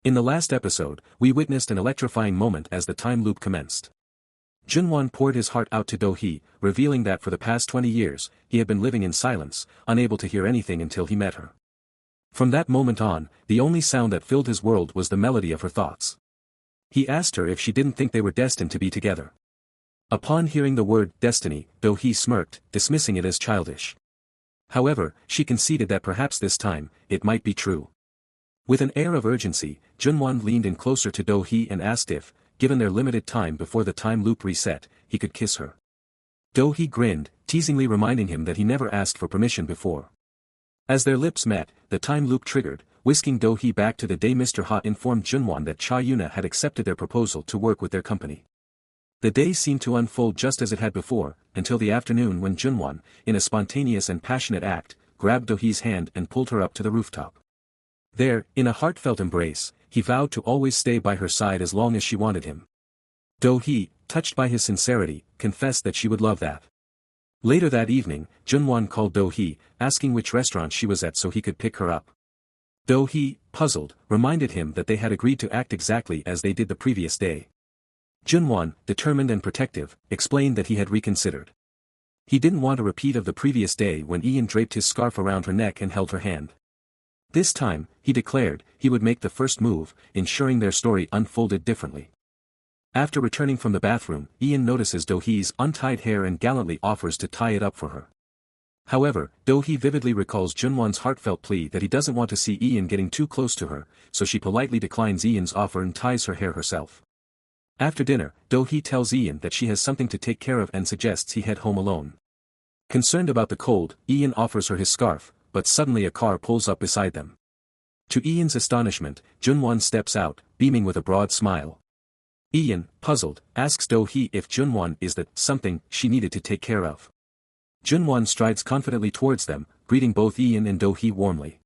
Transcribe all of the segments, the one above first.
In the last episode, we witnessed an electrifying moment as the time loop commenced. Jun Won poured his heart out to Dohee, revealing that for the past 20 years, he had been living in silence, unable to hear anything until he met her. From that moment on, the only sound that filled his world was the melody of her thoughts. He asked her if she didn't think they were destined to be together. Upon hearing the word destiny, Dohee smirked, dismissing it as childish. However, she conceded that perhaps this time, it might be true. With an air of urgency, Jun Won leaned in closer to Dohee and asked if, given their limited time before the time loop reset, he could kiss her. Dohee grinned, teasingly reminding him that he never asked for permission before. As their lips met, the time loop triggered, whisking Dohee back to the day Mr. Ha informed Jun Won that Cha Yuna had accepted their proposal to work with their company. The day seemed to unfold just as it had before, until the afternoon when Jun Won, in a spontaneous and passionate act, grabbed Dohee's hand and pulled her up to the rooftop. There, in a heartfelt embrace, he vowed to always stay by her side as long as she wanted him. Dohee, touched by his sincerity, confessed that she would love that. Later that evening, Jun Won called Dohee, asking which restaurant she was at so he could pick her up. Dohee, puzzled, reminded him that they had agreed to act exactly as they did the previous day. Jun Won, determined and protective, explained that he had reconsidered. He didn't want a repeat of the previous day when Ian draped his scarf around her neck and held her hand. This time, he declared, he would make the first move, ensuring their story unfolded differently. After returning from the bathroom, Ian notices Dohee's untied hair and gallantly offers to tie it up for her. However, Dohee vividly recalls Jun Won's heartfelt plea that he doesn't want to see Ian getting too close to her, so she politely declines Ian's offer and ties her hair herself. After dinner, Dohee tells Ian that she has something to take care of and suggests he head home alone. Concerned about the cold, Ian offers her his scarf, but suddenly a car pulls up beside them. To Ian's astonishment, Jun Won steps out, beaming with a broad smile. Ian, puzzled, asks Dohee if Jun Won is the something she needed to take care of. Jun Won strides confidently towards them, greeting both Ian and Dohee warmly.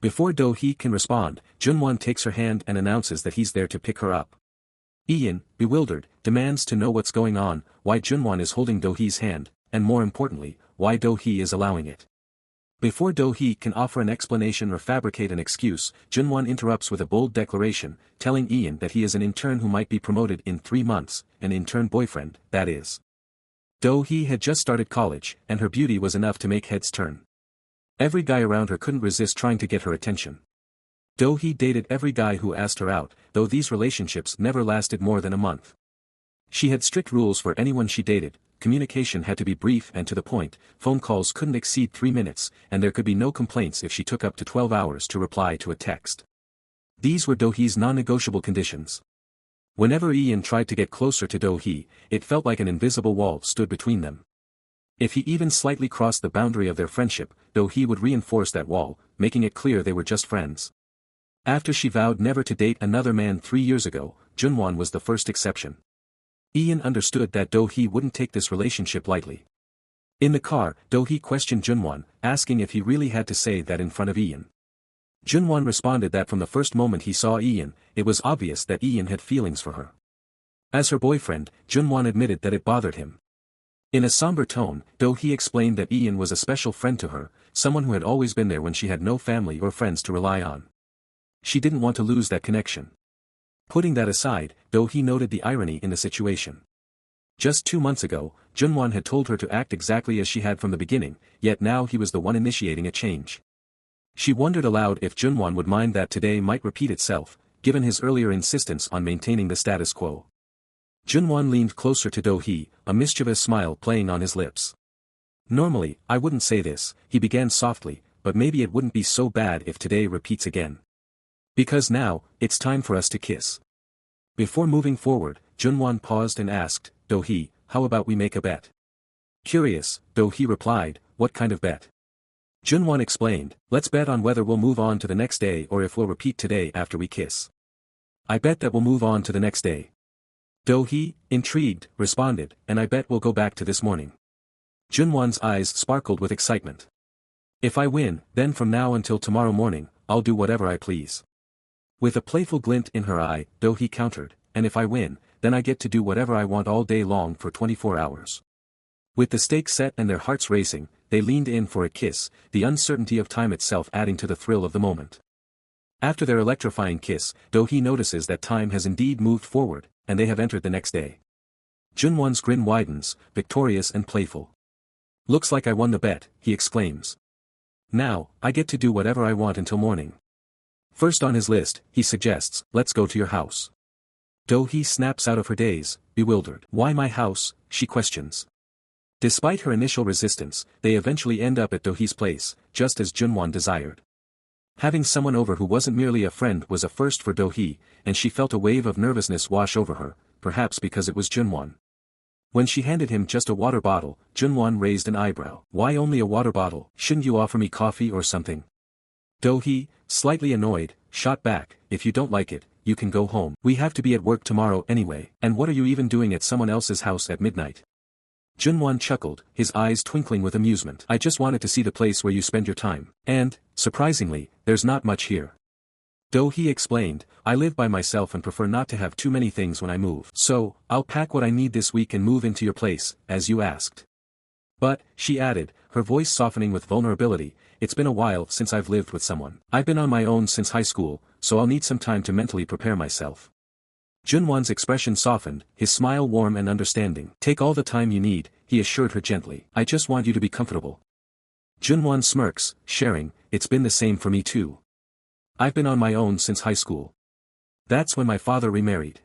Before Dohee can respond, Jun Won takes her hand and announces that he's there to pick her up. Ian, bewildered, demands to know what's going on, why Jun Won is holding Dohee's hand, and more importantly, why Dohee is allowing it. Before Dohee can offer an explanation or fabricate an excuse, Jun Won interrupts with a bold declaration, telling Ian that he is an intern who might be promoted in 3 months, an intern boyfriend, that is. Dohee had just started college, and her beauty was enough to make heads turn. Every guy around her couldn't resist trying to get her attention. Dohee dated every guy who asked her out, though these relationships never lasted more than a month. She had strict rules for anyone she dated. Communication had to be brief and to the point, phone calls couldn't exceed 3 minutes, and there could be no complaints if she took up to 12 hours to reply to a text. These were Dohee's non-negotiable conditions. Whenever Ian tried to get closer to Dohee, it felt like an invisible wall stood between them. If he even slightly crossed the boundary of their friendship, Dohee would reinforce that wall, making it clear they were just friends. After she vowed never to date another man 3 years ago, Jun Won was the first exception. Ian understood that Dohee wouldn't take this relationship lightly. In the car, Dohee questioned Jun Won, asking if he really had to say that in front of Ian. Jun Won responded that from the first moment he saw Ian, it was obvious that Ian had feelings for her. As her boyfriend, Jun Won admitted that it bothered him. In a somber tone, Dohee explained that Ian was a special friend to her, someone who had always been there when she had no family or friends to rely on. She didn't want to lose that connection. Putting that aside, Dohee noted the irony in the situation. Just 2 months ago, Jun Won had told her to act exactly as she had from the beginning, yet now he was the one initiating a change. She wondered aloud if Jun Won would mind that today might repeat itself, given his earlier insistence on maintaining the status quo. Jun Won leaned closer to Dohee, a mischievous smile playing on his lips. Normally, I wouldn't say this, he began softly, but maybe it wouldn't be so bad if today repeats again. Because now, it's time for us to kiss. Before moving forward, Jun Won paused and asked, Dohee, how about we make a bet? Curious, Dohee replied, what kind of bet? Jun Won explained, let's bet on whether we'll move on to the next day or if we'll repeat today after we kiss. I bet that we'll move on to the next day. Dohee, intrigued, responded, and I bet we'll go back to this morning. Jun Won's eyes sparkled with excitement. If I win, then from now until tomorrow morning, I'll do whatever I please. With a playful glint in her eye, Dohee countered, and if I win, then I get to do whatever I want all day long for 24 hours. With the stakes set and their hearts racing, they leaned in for a kiss, the uncertainty of time itself adding to the thrill of the moment. After their electrifying kiss, Dohee notices that time has indeed moved forward, and they have entered the next day. Jun Won's grin widens, victorious and playful. "Looks like I won the bet," he exclaims. "Now, I get to do whatever I want until morning." First on his list, he suggests, "Let's go to your house." Dohee snaps out of her daze, bewildered. "Why my house?" she questions. Despite her initial resistance, they eventually end up at Dohee's place, just as Jun Won desired. Having someone over who wasn't merely a friend was a first for Dohee, and she felt a wave of nervousness wash over her, perhaps because it was Jun Won. When she handed him just a water bottle, Jun Won raised an eyebrow. "Why only a water bottle? Shouldn't you offer me coffee or something?" Dohee, slightly annoyed, shot back, "If you don't like it, you can go home. We have to be at work tomorrow anyway. And what are you even doing at someone else's house at midnight?" Jun Won chuckled, his eyes twinkling with amusement. "I just wanted to see the place where you spend your time. And, surprisingly, there's not much here." Dohee explained, "I live by myself and prefer not to have too many things when I move. So, I'll pack what I need this week and move into your place, as you asked." "But," she added, her voice softening with vulnerability, "it's been a while since I've lived with someone. I've been on my own since high school, so I'll need some time to mentally prepare myself." Jun Won's expression softened, his smile warm and understanding. "Take all the time you need," he assured her gently. "I just want you to be comfortable." Jun Won smirks, sharing, "It's been the same for me too. I've been on my own since high school. That's when my father remarried.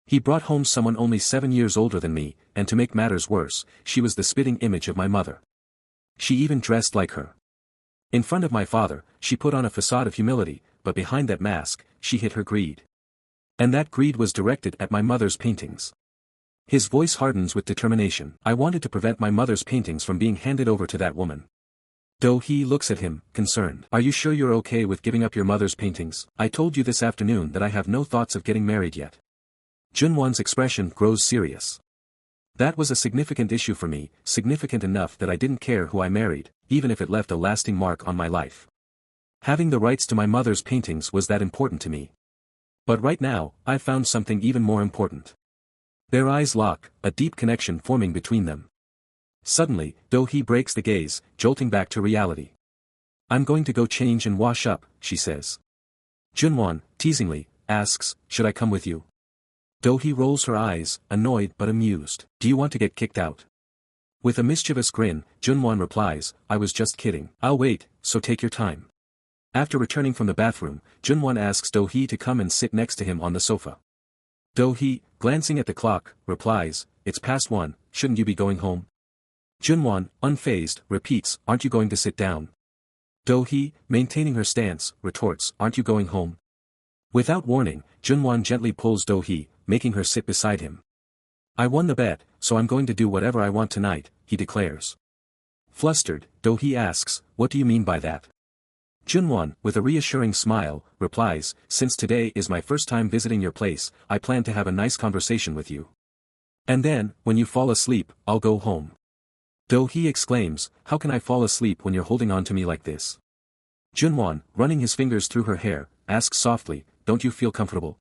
He brought home someone only 7 years older than me, and to make matters worse, she was the spitting image of my mother. She even dressed like her. In front of my father, she put on a facade of humility, but behind that mask, she hid her greed. And that greed was directed at my mother's paintings." His voice hardens with determination. "I wanted to prevent my mother's paintings from being handed over to that woman." Dohee looks at him, concerned. "Are you sure you're okay with giving up your mother's paintings? I told you this afternoon that I have no thoughts of getting married yet." Jun Won's expression grows serious. "That was a significant issue for me, significant enough that I didn't care who I married, even if it left a lasting mark on my life. Having the rights to my mother's paintings was that important to me. But right now, I've found something even more important." Their eyes lock, a deep connection forming between them. Suddenly, Dohee breaks the gaze, jolting back to reality. "I'm going to go change and wash up," she says. Jun Won, teasingly, asks, "Should I come with you?" Dohee rolls her eyes, annoyed but amused. "Do you want to get kicked out?" With a mischievous grin, Jun Won replies, "I was just kidding. I'll wait, so take your time." After returning from the bathroom, Jun Won asks Dohee to come and sit next to him on the sofa. Dohee, glancing at the clock, replies, "It's past 1, shouldn't you be going home?" Jun Won, unfazed, repeats, "Aren't you going to sit down?" Dohee, maintaining her stance, retorts, "Aren't you going home?" Without warning, Jun Won gently pulls Dohee, making her sit beside him. "I won the bet, so I'm going to do whatever I want tonight," he declares. Flustered, Dohee asks, "What do you mean by that?" Jun Won, with a reassuring smile, replies, "Since today is my first time visiting your place, I plan to have a nice conversation with you. And then, when you fall asleep, I'll go home." Dohee exclaims, "How can I fall asleep when you're holding on to me like this?" Jun Won, running his fingers through her hair, asks softly, "Don't you feel comfortable?"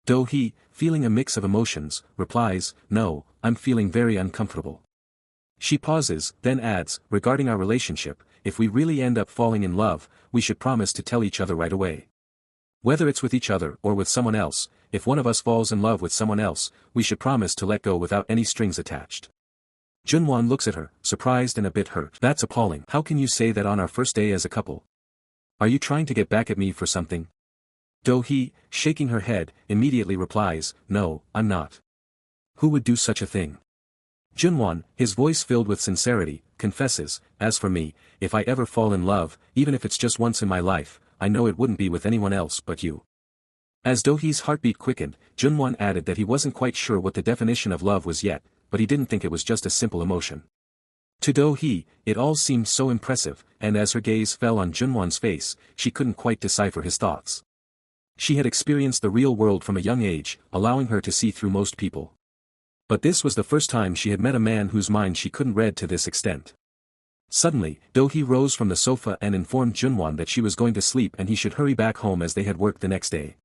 Dohee, feeling a mix of emotions, replies, "No, I'm feeling very uncomfortable." She pauses, then adds, "Regarding our relationship, if we really end up falling in love, we should promise to tell each other right away. Whether it's with each other or with someone else, if one of us falls in love with someone else, we should promise to let go without any strings attached." Jun Won looks at her, surprised and a bit hurt. "That's appalling. How can you say that on our first day as a couple? Are you trying to get back at me for something?" Dohee, shaking her head, immediately replies, "No, I'm not. Who would do such a thing?" Jun Won, his voice filled with sincerity, confesses, "As for me, if I ever fall in love, even if it's just once in my life, I know it wouldn't be with anyone else but you." As Dohee's heartbeat quickened, Jun Won added that he wasn't quite sure what the definition of love was yet, but he didn't think it was just a simple emotion. To Dohee, it all seemed so impressive, and as her gaze fell on Jun Won's face, she couldn't quite decipher his thoughts. She had experienced the real world from a young age, allowing her to see through most people. But this was the first time she had met a man whose mind she couldn't read to this extent. Suddenly, Dohee rose from the sofa and informed Jun Won that she was going to sleep and he should hurry back home as they had work the next day.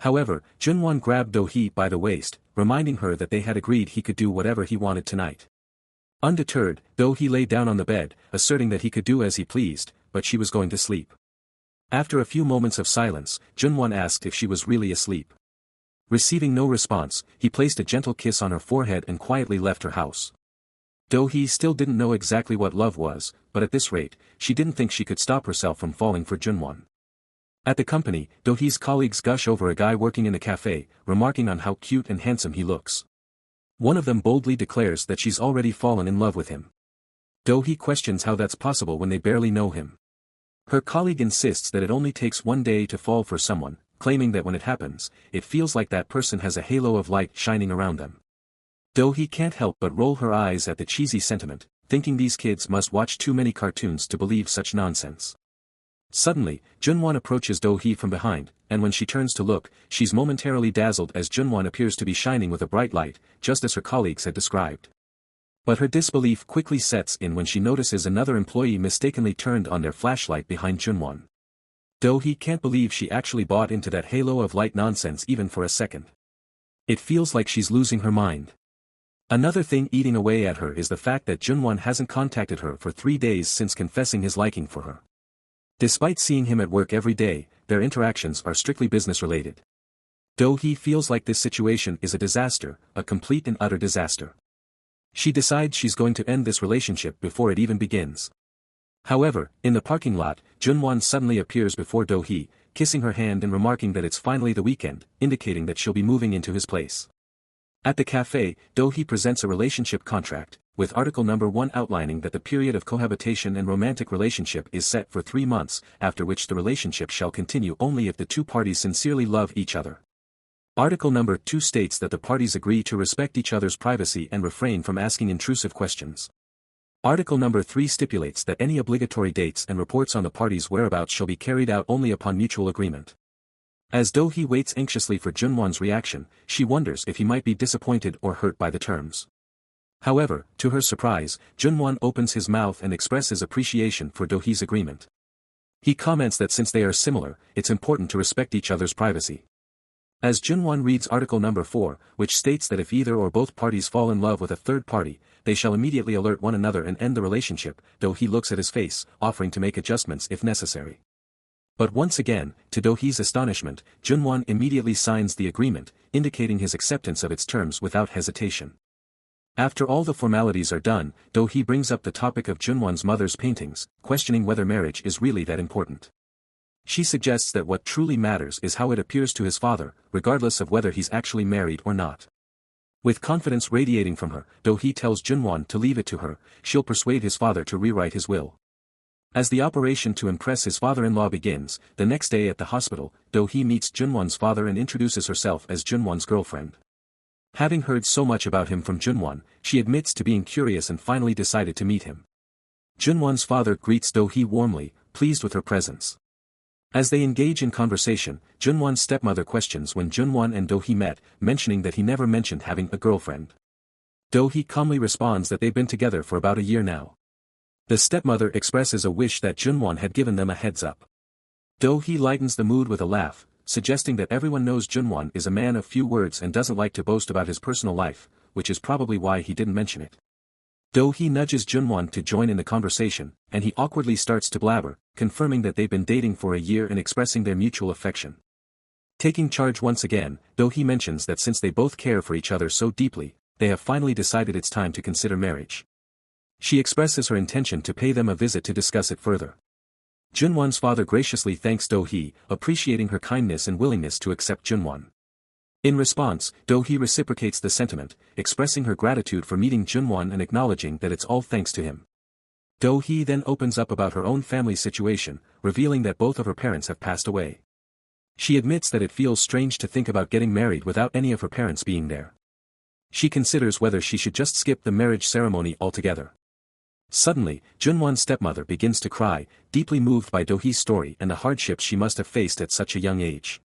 However, Jun Won grabbed Dohee by the waist, reminding her that they had agreed he could do whatever he wanted tonight. Undeterred, Dohee lay down on the bed, asserting that he could do as he pleased, but she was going to sleep. After a few moments of silence, Jun Won asked if she was really asleep. Receiving no response, he placed a gentle kiss on her forehead and quietly left her house. Dohee still didn't know exactly what love was, but at this rate, she didn't think she could stop herself from falling for Jun Won. At the company, Dohee's colleagues gush over a guy working in a cafe, remarking on how cute and handsome he looks. One of them boldly declares that she's already fallen in love with him. Dohee questions how that's possible when they barely know him. Her colleague insists that it only takes one day to fall for someone, claiming that when it happens, it feels like that person has a halo of light shining around them. Dohee can't help but roll her eyes at the cheesy sentiment, thinking these kids must watch too many cartoons to believe such nonsense. Suddenly, Jun Won approaches Dohee from behind, and when she turns to look, she's momentarily dazzled as Jun Won appears to be shining with a bright light, just as her colleagues had described. But her disbelief quickly sets in when she notices another employee mistakenly turned on their flashlight behind Jun Won. Dohee can't believe she actually bought into that halo of light nonsense even for a second. It feels like she's losing her mind. Another thing eating away at her is the fact that Jun Won hasn't contacted her for 3 days since confessing his liking for her. Despite seeing him at work every day, their interactions are strictly business-related. Dohee feels like this situation is a disaster, a complete and utter disaster. She decides she's going to end this relationship before it even begins. However, in the parking lot, Jun Won suddenly appears before Dohee, kissing her hand and remarking that it's finally the weekend, indicating that she'll be moving into his place. At the cafe, Dohee presents a relationship contract, with article number 1 outlining that the period of cohabitation and romantic relationship is set for 3 months, after which the relationship shall continue only if the two parties sincerely love each other. Article number 2 states that the parties agree to respect each other's privacy and refrain from asking intrusive questions. Article number 3 stipulates that any obligatory dates and reports on the parties' whereabouts shall be carried out only upon mutual agreement. As Dohee waits anxiously for Jun Won's reaction, she wonders if he might be disappointed or hurt by the terms. However, to her surprise, Jun Won opens his mouth and expresses appreciation for Dohee's agreement. He comments that since they are similar, it's important to respect each other's privacy. As Jun Won reads article number 4, which states that if either or both parties fall in love with a third party, they shall immediately alert one another and end the relationship, Dohee looks at his face, offering to make adjustments if necessary. But once again, to Dohee's astonishment, Jun Won immediately signs the agreement, indicating his acceptance of its terms without hesitation. After all the formalities are done, Dohee brings up the topic of Jun Won's mother's paintings, questioning whether marriage is really that important. She suggests that what truly matters is how it appears to his father, regardless of whether he's actually married or not. With confidence radiating from her, Dohee tells Jun Won to leave it to her, she'll persuade his father to rewrite his will. As the operation to impress his father-in-law begins, the next day at the hospital, Dohee meets Jun Won's father and introduces herself as Jun Won's girlfriend. Having heard so much about him from Jun Won, she admits to being curious and finally decided to meet him. Jun Won's father greets Dohee warmly, pleased with her presence. As they engage in conversation, Jun Won's stepmother questions when Jun Won and Dohee met, mentioning that he never mentioned having a girlfriend. Dohee calmly responds that they've been together for about a year now. The stepmother expresses a wish that Jun Won had given them a heads up. Dohee lightens the mood with a laugh, suggesting that everyone knows Jun Won is a man of few words and doesn't like to boast about his personal life, which is probably why he didn't mention it. Dohee nudges Jun Won to join in the conversation, and he awkwardly starts to blabber, confirming that they've been dating for a year and expressing their mutual affection. Taking charge once again, Dohee mentions that since they both care for each other so deeply, they have finally decided it's time to consider marriage. She expresses her intention to pay them a visit to discuss it further. Jun Won's father graciously thanks Dohee, appreciating her kindness and willingness to accept Jun Won. In response, Dohee reciprocates the sentiment, expressing her gratitude for meeting Jun Won and acknowledging that it's all thanks to him. Dohee then opens up about her own family situation, revealing that both of her parents have passed away. She admits that it feels strange to think about getting married without any of her parents being there. She considers whether she should just skip the marriage ceremony altogether. Suddenly, Jun Won's stepmother begins to cry, deeply moved by Dohee's story and the hardships she must have faced at such a young age.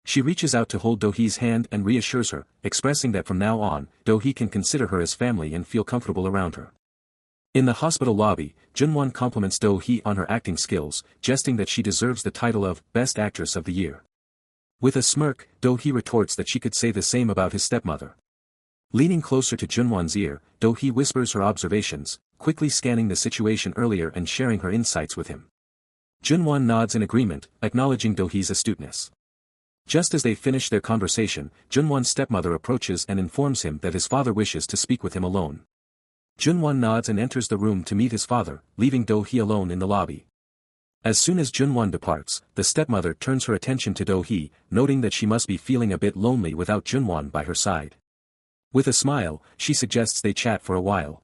She reaches out to hold Dohee's hand and reassures her, expressing that from now on, Dohee can consider her as family and feel comfortable around her. In the hospital lobby, Jun Won compliments Dohee on her acting skills, jesting that she deserves the title of Best Actress of the Year. With a smirk, Dohee retorts that she could say the same about his stepmother. Leaning closer to Jun Won's ear, Dohee whispers her observations, quickly scanning the situation earlier and sharing her insights with him. Jun Won nods in agreement, acknowledging Do-hee's astuteness. Just as they finish their conversation, Jun Won's stepmother approaches and informs him that his father wishes to speak with him alone. Jun Won nods and enters the room to meet his father, leaving Do-hee alone in the lobby. As soon as Jun Won departs, the stepmother turns her attention to Do-hee, noting that she must be feeling a bit lonely without Jun Won by her side. With a smile, she suggests they chat for a while.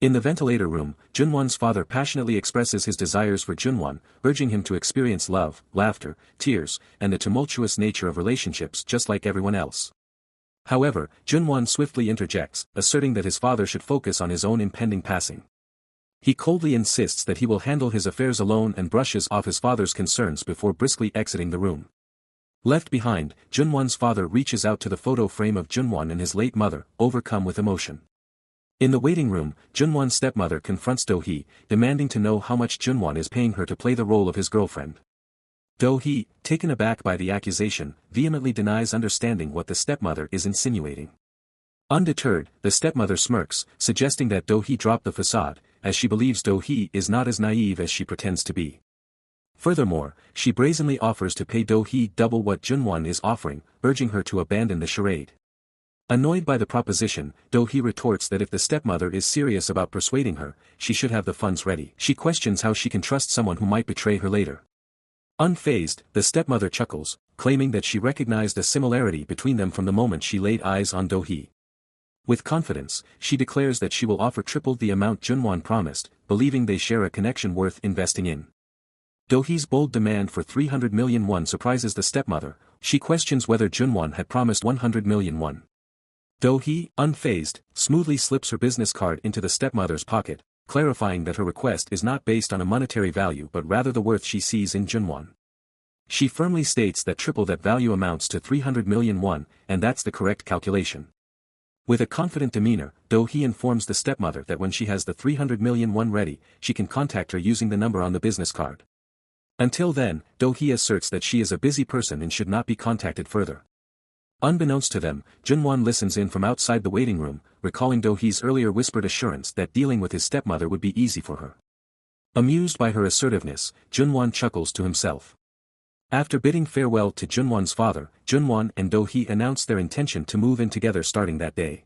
In the ventilator room, Jun Won's father passionately expresses his desires for Jun Won, urging him to experience love, laughter, tears, and the tumultuous nature of relationships just like everyone else. However, Jun Won swiftly interjects, asserting that his father should focus on his own impending passing. He coldly insists that he will handle his affairs alone and brushes off his father's concerns before briskly exiting the room. Left behind, Jun Won's father reaches out to the photo frame of Jun Won and his late mother, overcome with emotion. In the waiting room, Jun Won's stepmother confronts Do-hee, demanding to know how much Jun Won is paying her to play the role of his girlfriend. Do-hee, taken aback by the accusation, vehemently denies understanding what the stepmother is insinuating. Undeterred, the stepmother smirks, suggesting that Do-hee drop the facade, as she believes Do-hee is not as naive as she pretends to be. Furthermore, she brazenly offers to pay Do-hee double what Jun Won is offering, urging her to abandon the charade. Annoyed by the proposition, Do-hee retorts that if the stepmother is serious about persuading her, she should have the funds ready. She questions how she can trust someone who might betray her later. Unfazed, the stepmother chuckles, claiming that she recognized a similarity between them from the moment she laid eyes on Do-hee. With confidence, she declares that she will offer triple the amount Jun Won promised, believing they share a connection worth investing in. Do-hee's bold demand for 300 million won surprises the stepmother. She questions whether Jun Won had promised 100 million won. Do-hee, unfazed, smoothly slips her business card into the stepmother's pocket, clarifying that her request is not based on a monetary value but rather the worth she sees in Jun Won. She firmly states that triple that value amounts to 300 million won, and that's the correct calculation. With a confident demeanor, Do-hee informs the stepmother that when she has the 300 million won ready, she can contact her using the number on the business card. Until then, Do-hee asserts that she is a busy person and should not be contacted further. Unbeknownst to them, Jun Won listens in from outside the waiting room, recalling Do-hee's earlier whispered assurance that dealing with his stepmother would be easy for her. Amused by her assertiveness, Jun Won chuckles to himself. After bidding farewell to Jun Won's father, Jun Won and Do-hee announce their intention to move in together starting that day.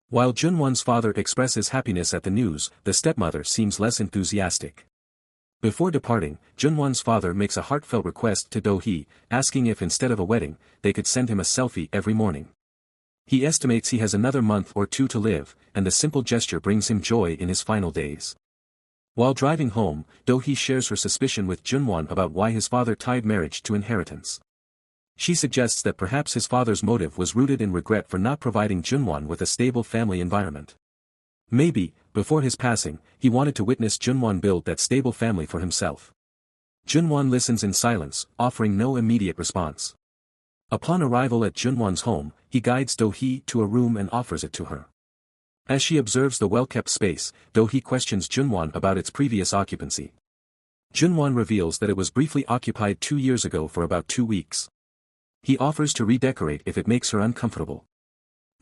While Jun Won's father expresses happiness at the news, the stepmother seems less enthusiastic. Before departing, Jun Won's father makes a heartfelt request to Do-hee, asking if instead of a wedding, they could send him a selfie every morning. He estimates he has another month or two to live, and the simple gesture brings him joy in his final days. While driving home, Do-hee shares her suspicion with Jun Won about why his father tied marriage to inheritance. She suggests that perhaps his father's motive was rooted in regret for not providing Jun Won with a stable family environment. Maybe, before his passing, he wanted to witness Jun Won build that stable family for himself. Jun Won listens in silence, offering no immediate response. Upon arrival at Jun Won's home, he guides Do-hee to a room and offers it to her. As she observes the well-kept space, Do-hee questions Jun Won about its previous occupancy. Jun Won reveals that it was briefly occupied 2 years ago for about 2 weeks. He offers to redecorate if it makes her uncomfortable.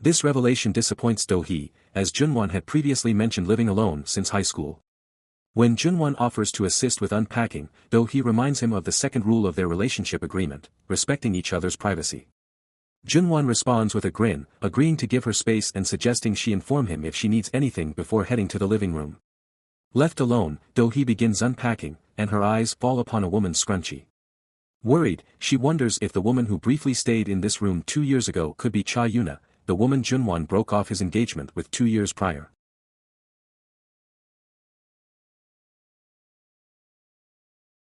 This revelation disappoints Do-hee, as Jun Won had previously mentioned living alone since high school. When Jun Won offers to assist with unpacking, Do-hee reminds him of the second rule of their relationship agreement, respecting each other's privacy. Jun Won responds with a grin, agreeing to give her space and suggesting she inform him if she needs anything before heading to the living room. Left alone, Do-hee begins unpacking, and her eyes fall upon a woman's scrunchie. Worried, she wonders if the woman who briefly stayed in this room 2 years ago could be Cha Yuna, the woman Jun Won broke off his engagement with 2 years prior.